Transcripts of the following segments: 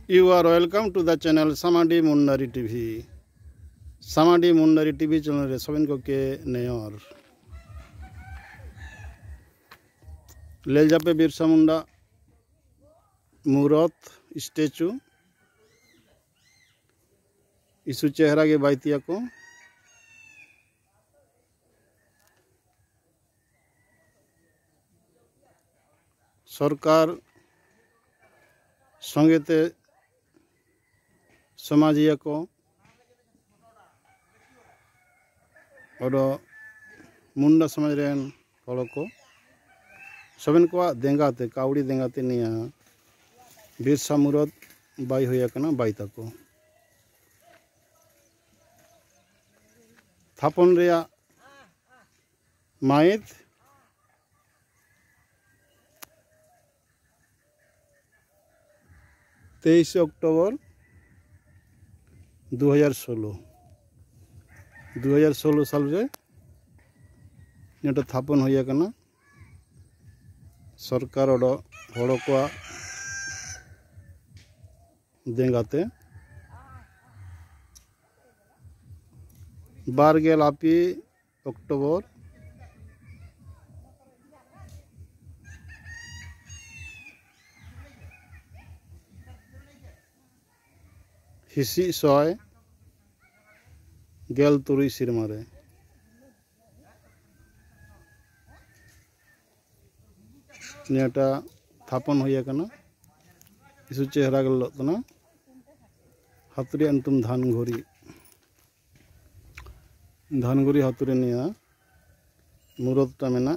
You are welcome to the channel Samadi Mundari TV. Samadi Mundari TV channel रे सबन को के near ले जापे बिरसा मुंडा मूरत स्टेचू इसु चेहरा के बाइतिया को सरकार संगेते समाजिया को और मुंडा समाज रेन हड़ को सबन को देंगाते कावड़ी देंगाते निया बिरसा मूरत बाई होया कना बाईता को थापन रेया माइट 23 अक्टोबर 2016 साल रे नेटा थापन होया कना सरकार हड़ को देंगाते बारगेल आपी अक्टोबर हिसी सय गेल तुरुई सिरमारे नेटा थापन होया कना इसु चेहरा गल तना हातुरी अंतुम धानगुरी हातुरी निया मूरतटा मेना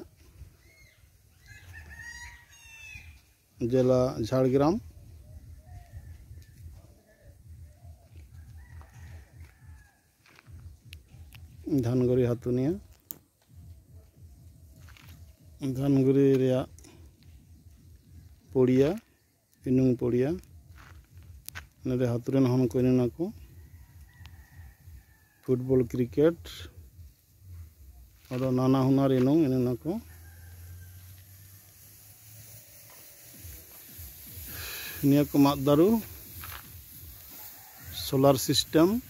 जिला झाड़ग्राम धानगुरी हातुनिया धानगुरी रेया पड़िया इनुंग पड़िया नरे हातुरेन हन को इना को फुटबॉल क्रिकेट और नाना हुनार इनुंग इना को निया को मादारू सोलार सिस्टम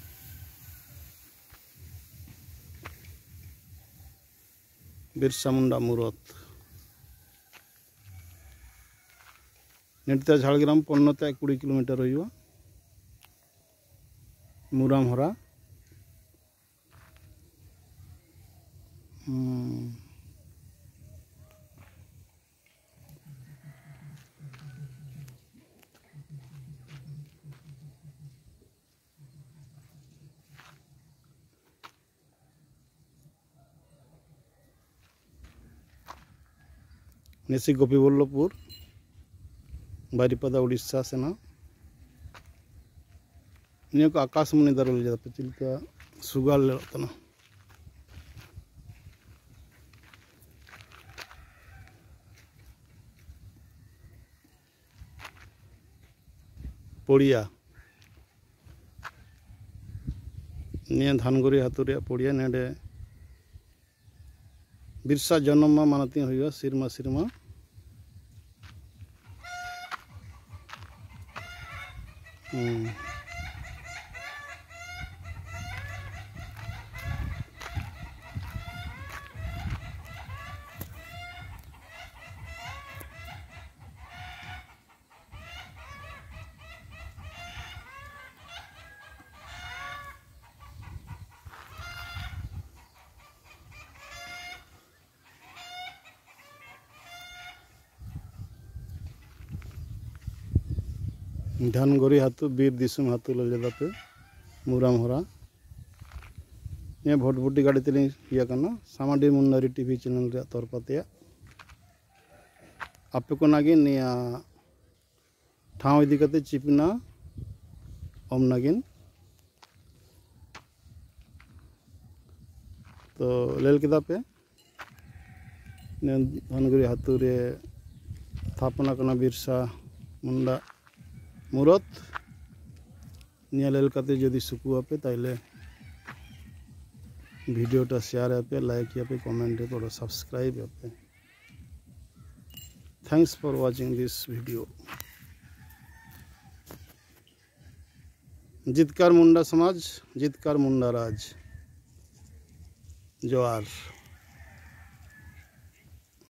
बिरसा मुंडा मूरत नेटते झाड़ग्राम पन्नते 20 किलोमीटर हुआ मुराम हरा नेसी गोपीवल्लभपुर बारीपदा उड़ीसा सेना निया को आकाशमणि दारू ले जाते चिल्का सुगाल ले तना पड़िया निया धानगुरी हातुरिया पड़िया नेडे बिरसा जन्म मानती हुआ सिरमा सिरमा धानगुरी हातु बीर दिसुम हातु ले जाते मुराम हरा ये भोटभुटी गाड़ी तेली किया करना सामाडी मुन्नारी टीवी चैनल रे तरफते आपे को नागिन निया ठाव इदी कते चिपना ओम नागिन तो लेल केदा पे धानगुरी हातु रे थापना करना बिरसा मुंडा मूरत निया लेल कते जदि सुकु आपे ताइले वीडियोटा शेयर आपे लाइक आपे कमेंट और सब्सक्राइब आपे thanks for watching this video. Jitkar Munda समाज, जितकर मुंडा राज। जोहार।